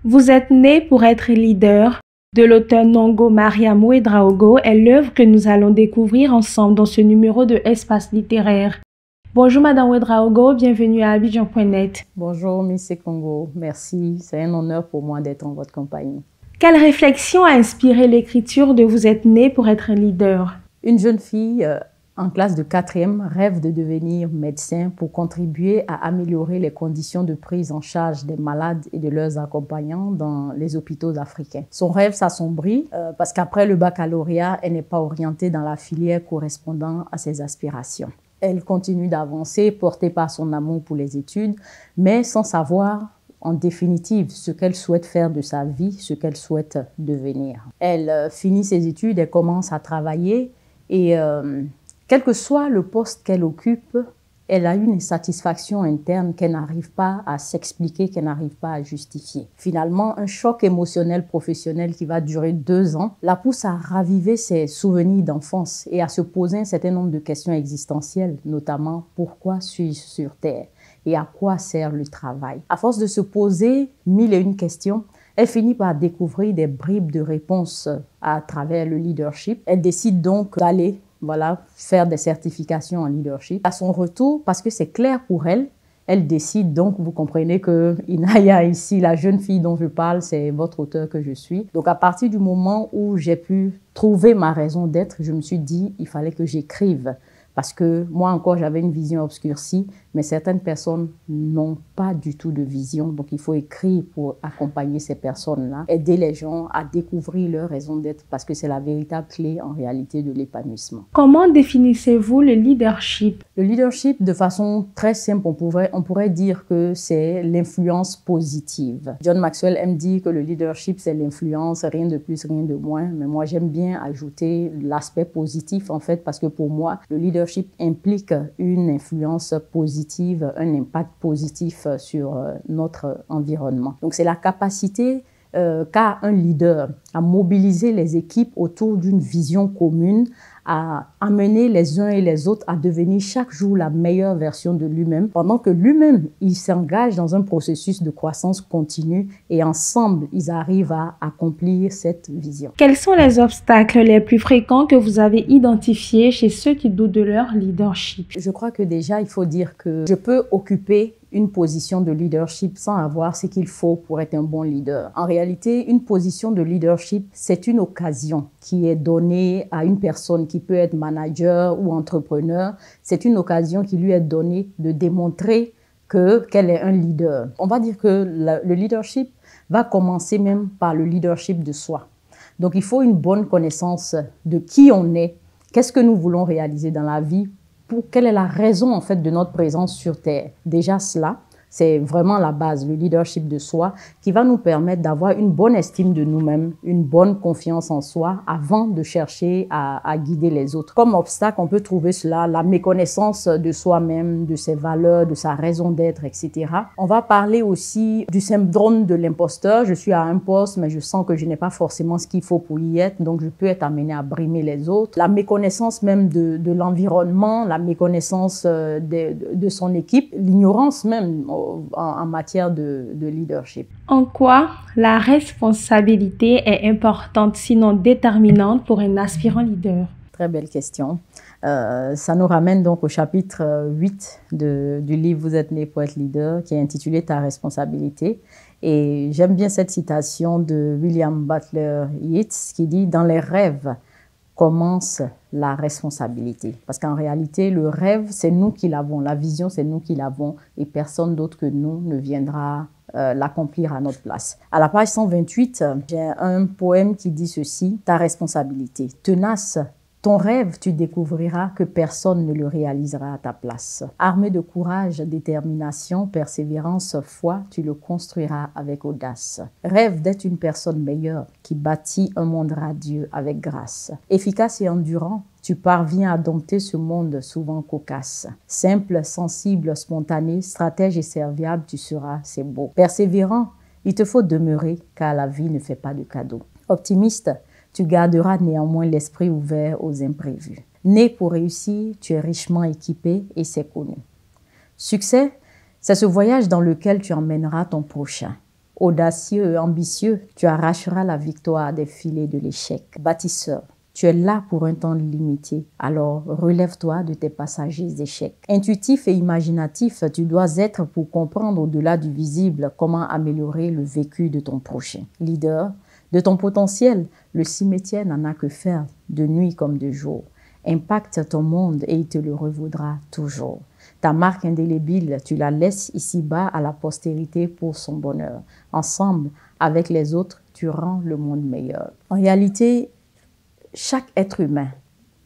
Vous êtes né pour être leader de l'auteur Nongo Mariam Ouedraogo est l'œuvre que nous allons découvrir ensemble dans ce numéro de Espace littéraire. Bonjour Madame Ouedraogo, bienvenue à Abidjan.net. Bonjour Miss Congo, merci, c'est un honneur pour moi d'être en votre compagnie. Quelle réflexion a inspiré l'écriture de Vous êtes né pour être un leader? Une jeune fille en classe de 4e rêve de devenir médecin pour contribuer à améliorer les conditions de prise en charge des malades et de leurs accompagnants dans les hôpitaux africains. Son rêve s'assombrit parce qu'après le baccalauréat, elle n'est pas orientée dans la filière correspondant à ses aspirations. Elle continue d'avancer, portée par son amour pour les études, mais sans savoir en définitive ce qu'elle souhaite faire de sa vie, ce qu'elle souhaite devenir. Elle finit ses études, elle commence à travailler et quel que soit le poste qu'elle occupe, elle a une satisfaction interne qu'elle n'arrive pas à s'expliquer, qu'elle n'arrive pas à justifier. Finalement, un choc émotionnel professionnel qui va durer 2 ans la pousse à raviver ses souvenirs d'enfance et à se poser un certain nombre de questions existentielles, notamment « Pourquoi suis-je sur Terre ?» et « À quoi sert le travail ?» À force de se poser 1001 questions, elle finit par découvrir des bribes de réponses à travers le leadership. Elle décide donc d'aller faire des certifications en leadership. À son retour, parce que c'est clair pour elle, elle décide donc, vous comprenez que Inaya ici, la jeune fille dont je parle, c'est votre auteur que je suis. Donc à partir du moment où j'ai pu trouver ma raison d'être, je me suis dit, il fallait que j'écrive. Parce que moi encore, j'avais une vision obscurcie, mais certaines personnes n'ont pas du tout de vision. Donc, il faut écrire pour accompagner ces personnes-là, aider les gens à découvrir leur raison d'être, parce que c'est la véritable clé, en réalité, de l'épanouissement. Comment définissez-vous le leadership? Le leadership, de façon très simple, on pourrait dire que c'est l'influence positive. John Maxwell aime dire que le leadership, c'est l'influence, rien de plus, rien de moins. Mais moi, j'aime bien ajouter l'aspect positif, en fait, parce que pour moi, le leadership implique une influence positive, un impact positif sur notre environnement. Donc, c'est la capacité qu'a un leader à mobiliser les équipes autour d'une vision commune, à amener les uns et les autres à devenir chaque jour la meilleure version de lui-même, pendant que lui-même, il s'engage dans un processus de croissance continue et ensemble, ils arrivent à accomplir cette vision. Quels sont les obstacles les plus fréquents que vous avez identifiés chez ceux qui doutent de leur leadership? Je crois que déjà, il faut dire que je peux occuper une position de leadership sans avoir ce qu'il faut pour être un bon leader. En réalité, une position de leadership, c'est une occasion qui est donnée à une personne qui peut être manager ou entrepreneur. C'est une occasion qui lui est donnée de démontrer qu'elle est un leader. On va dire que le leadership va commencer même par le leadership de soi. Donc, il faut une bonne connaissance de qui on est, qu'est-ce que nous voulons réaliser dans la vie, quelle est la raison en fait de notre présence sur Terre. Déjà cela, c'est vraiment la base, le leadership de soi, qui va nous permettre d'avoir une bonne estime de nous-mêmes, une bonne confiance en soi avant de chercher à guider les autres. Comme obstacle, on peut trouver cela, la méconnaissance de soi-même, de ses valeurs, de sa raison d'être, etc. On va parler aussi du syndrome de l'imposteur. Je suis à un poste, mais je sens que je n'ai pas forcément ce qu'il faut pour y être, donc je peux être amené à brimer les autres. La méconnaissance même de l'environnement, la méconnaissance de son équipe, l'ignorance même en matière de leadership. En quoi la responsabilité est importante, sinon déterminante pour un aspirant leader? Très belle question. Ça nous ramène donc au chapitre 8 du livre « Vous êtes né pour être leader » qui est intitulé « Ta responsabilité ». Et j'aime bien cette citation de William Butler Yeats qui dit « Dans les rêves commence la responsabilité ». Parce qu'en réalité, le rêve, c'est nous qui l'avons. La vision, c'est nous qui l'avons. Et personne d'autre que nous ne viendra l'accomplir à notre place. À la page 128, j'ai un poème qui dit ceci. « Ta responsabilité. Tenace, ton rêve, tu découvriras que personne ne le réalisera à ta place. Armé de courage, détermination, persévérance, foi, tu le construiras avec audace. Rêve d'être une personne meilleure qui bâtit un monde radieux avec grâce. Efficace et endurant, tu parviens à dompter ce monde souvent cocasse. Simple, sensible, spontané, stratège et serviable, tu seras, c'est beau. Persévérant, il te faut demeurer car la vie ne fait pas de cadeaux. Optimiste, tu garderas néanmoins l'esprit ouvert aux imprévus. Né pour réussir, tu es richement équipé et c'est connu. Succès, c'est ce voyage dans lequel tu emmèneras ton prochain. Audacieux et ambitieux, tu arracheras la victoire des filets de l'échec. Bâtisseur, tu es là pour un temps limité, alors relève-toi de tes passagers d'échecs. Intuitif et imaginatif, tu dois être pour comprendre au-delà du visible comment améliorer le vécu de ton prochain. Leader, de ton potentiel, le cimetière n'en a que faire, de nuit comme de jour. Impacte ton monde et il te le revaudra toujours. Ta marque indélébile, tu la laisses ici-bas à la postérité pour son bonheur. Ensemble, avec les autres, tu rends le monde meilleur. En réalité, chaque être humain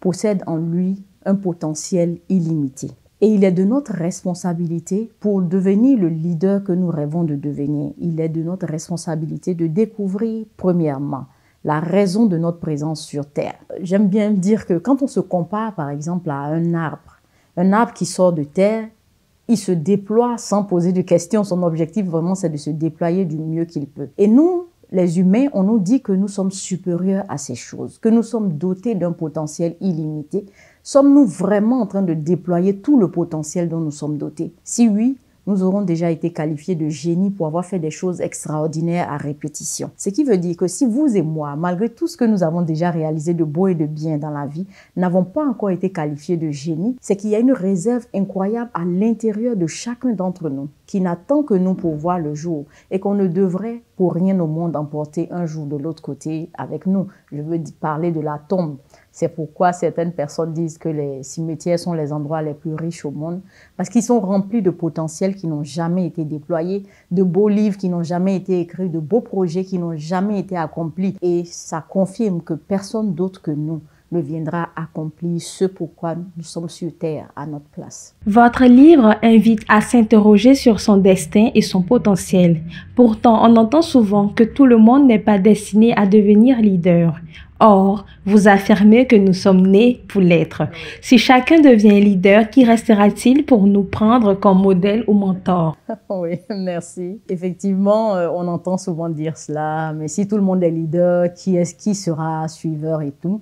possède en lui un potentiel illimité. Et il est de notre responsabilité pour devenir le leader que nous rêvons de devenir. Il est de notre responsabilité de découvrir, premièrement, la raison de notre présence sur Terre. J'aime bien dire que quand on se compare, par exemple, à un arbre qui sort de terre, il se déploie sans poser de questions. Son objectif, vraiment, c'est de se déployer du mieux qu'il peut. Et nous, les humains, on nous dit que nous sommes supérieurs à ces choses, que nous sommes dotés d'un potentiel illimité. Sommes-nous vraiment en train de déployer tout le potentiel dont nous sommes dotés? Si oui, nous aurons déjà été qualifiés de génies pour avoir fait des choses extraordinaires à répétition. Ce qui veut dire que si vous et moi, malgré tout ce que nous avons déjà réalisé de beau et de bien dans la vie, n'avons pas encore été qualifiés de génies, c'est qu'il y a une réserve incroyable à l'intérieur de chacun d'entre nous qui n'attend que nous pour voir le jour et qu'on ne devrait pour rien au monde emporter un jour de l'autre côté avec nous. Je veux parler de la tombe. C'est pourquoi certaines personnes disent que les cimetières sont les endroits les plus riches au monde, parce qu'ils sont remplis de potentiels qui n'ont jamais été déployés, de beaux livres qui n'ont jamais été écrits, de beaux projets qui n'ont jamais été accomplis. Et ça confirme que personne d'autre que nous ne viendra accomplir ce pourquoi nous sommes sur Terre à notre place. Votre livre invite à s'interroger sur son destin et son potentiel. Pourtant, on entend souvent que tout le monde n'est pas destiné à devenir leader. Or, vous affirmez que nous sommes nés pour l'être. Si chacun devient leader, qui restera-t-il pour nous prendre comme modèle ou mentor? Oui, merci. Effectivement, on entend souvent dire cela, mais si tout le monde est leader, qui sera suiveur et tout?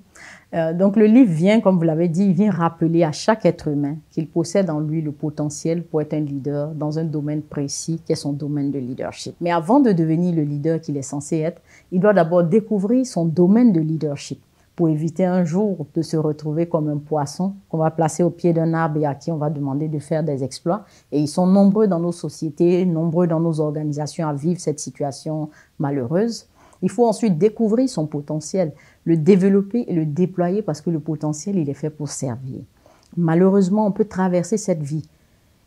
Donc le livre vient, comme vous l'avez dit, il vient rappeler à chaque être humain qu'il possède en lui le potentiel pour être un leader dans un domaine précis qui est son domaine de leadership. Mais avant de devenir le leader qu'il est censé être, il doit d'abord découvrir son domaine de leadership pour éviter un jour de se retrouver comme un poisson qu'on va placer au pied d'un arbre et à qui on va demander de faire des exploits. Et ils sont nombreux dans nos sociétés, nombreux dans nos organisations à vivre cette situation malheureuse. Il faut ensuite découvrir son potentiel, le développer et le déployer parce que le potentiel, il est fait pour servir. Malheureusement, on peut traverser cette vie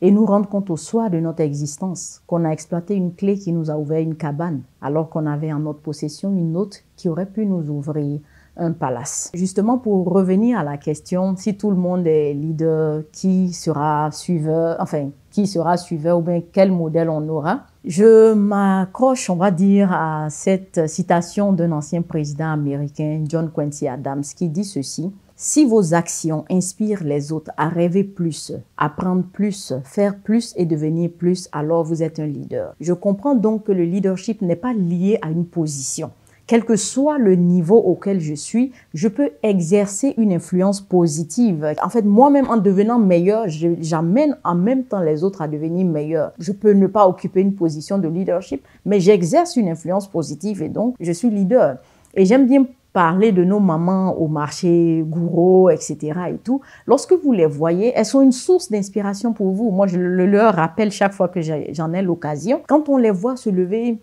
et nous rendre compte au soir de notre existence qu'on a exploité une clé qui nous a ouvert une cabane alors qu'on avait en notre possession une autre qui aurait pu nous ouvrir un palace. Justement, pour revenir à la question, si tout le monde est leader, qui sera suiveur ou bien quel modèle on aura? Je m'accroche, on va dire, à cette citation d'un ancien président américain, John Quincy Adams, qui dit ceci: « Si vos actions inspirent les autres à rêver plus, apprendre plus, faire plus et devenir plus, alors vous êtes un leader. » Je comprends donc que le leadership n'est pas lié à une position. Quel que soit le niveau auquel je suis, je peux exercer une influence positive. En fait, moi-même, en devenant meilleur, j'amène en même temps les autres à devenir meilleurs. Je peux ne pas occuper une position de leadership, mais j'exerce une influence positive et donc je suis leader. Et j'aime bien parler de nos mamans au marché, gourou, etc. et tout. Lorsque vous les voyez, elles sont une source d'inspiration pour vous. Moi, je le leur rappelle chaque fois que j'en ai l'occasion. Quand on les voit se lever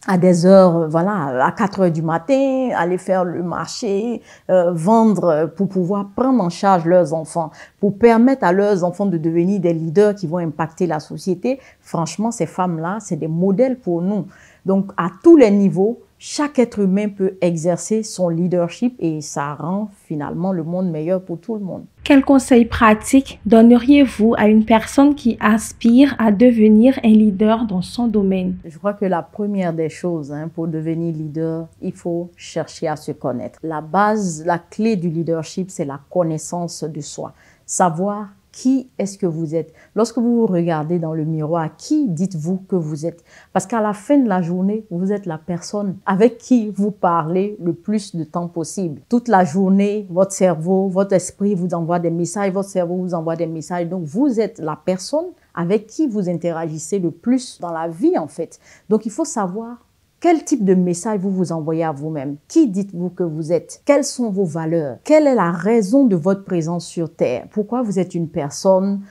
à des heures, voilà, à 4 heures du matin, aller faire le marché, vendre pour pouvoir prendre en charge leurs enfants, pour permettre à leurs enfants de devenir des leaders qui vont impacter la société. Franchement, ces femmes-là, c'est des modèles pour nous. Donc, à tous les niveaux, chaque être humain peut exercer son leadership et ça rend finalement le monde meilleur pour tout le monde. Quels conseils pratiques donneriez-vous à une personne qui aspire à devenir un leader dans son domaine? Je crois que la première des choses, pour devenir leader, il faut chercher à se connaître. La base, la clé du leadership, c'est la connaissance de soi. Savoir qui est-ce que vous êtes. Lorsque vous vous regardez dans le miroir, qui dites-vous que vous êtes? Parce qu'à la fin de la journée, vous êtes la personne avec qui vous parlez le plus de temps possible. Toute la journée, votre cerveau, votre esprit vous envoie des messages, votre cerveau vous envoie des messages. Donc, vous êtes la personne avec qui vous interagissez le plus dans la vie en fait. Donc il faut savoir quel type de message vous envoyez à vous-même. Qui dites-vous que vous êtes? Quelles sont vos valeurs? Quelle est la raison de votre présence sur Terre? Pourquoi vous êtes une personne?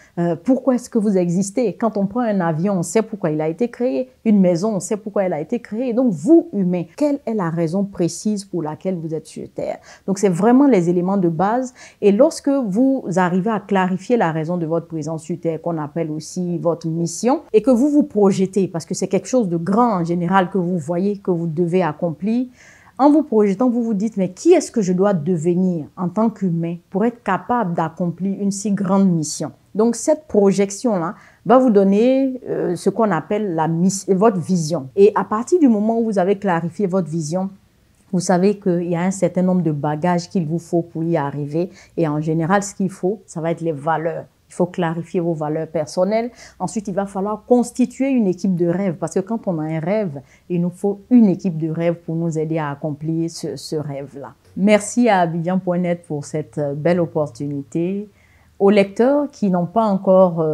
Pourquoi est-ce que vous existez? Quand on prend un avion, on sait pourquoi il a été créé. Une maison, on sait pourquoi elle a été créée. Donc vous, humains, quelle est la raison précise pour laquelle vous êtes sur Terre? Donc c'est vraiment les éléments de base. Et lorsque vous arrivez à clarifier la raison de votre présence sur Terre, qu'on appelle aussi votre mission, et que vous vous projetez, parce que c'est quelque chose de grand en général que vous voyez, que vous devez accomplir. En vous projetant, vous vous dites, mais qui est-ce que je dois devenir en tant qu'humain pour être capable d'accomplir une si grande mission? Donc, cette projection-là va vous donner ce qu'on appelle votre vision. Et à partir du moment où vous avez clarifié votre vision, vous savez qu'il y a un certain nombre de bagages qu'il vous faut pour y arriver. Et en général, ce qu'il faut, ça va être les valeurs. Il faut clarifier vos valeurs personnelles. Ensuite, il va falloir constituer une équipe de rêve. Parce que quand on a un rêve, il nous faut une équipe de rêve pour nous aider à accomplir ce rêve-là. Merci à Abidjan.net pour cette belle opportunité. Aux lecteurs qui n'ont pas encore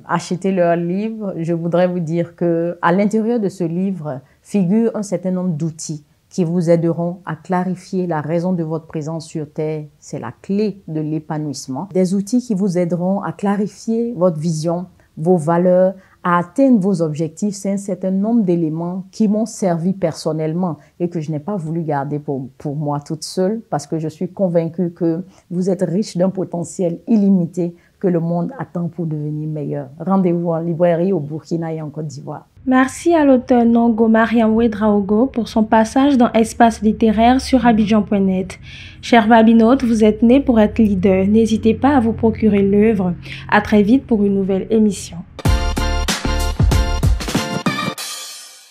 acheté leur livre, je voudrais vous dire qu'à l'intérieur de ce livre figure un certain nombre d'outils qui vous aideront à clarifier la raison de votre présence sur Terre. C'est la clé de l'épanouissement. Des outils qui vous aideront à clarifier votre vision, vos valeurs, à atteindre vos objectifs. C'est un certain nombre d'éléments qui m'ont servi personnellement et que je n'ai pas voulu garder pour moi toute seule parce que je suis convaincue que vous êtes riche d'un potentiel illimité que le monde attend pour devenir meilleur. Rendez-vous en librairie au Burkina et en Côte d'Ivoire. Merci à l'auteur Nongo Mariam Ouedraogo pour son passage dans Espace littéraire sur Abidjan.net. Chers Babinotes, vous êtes nés pour être leader. N'hésitez pas à vous procurer l'œuvre. À très vite pour une nouvelle émission.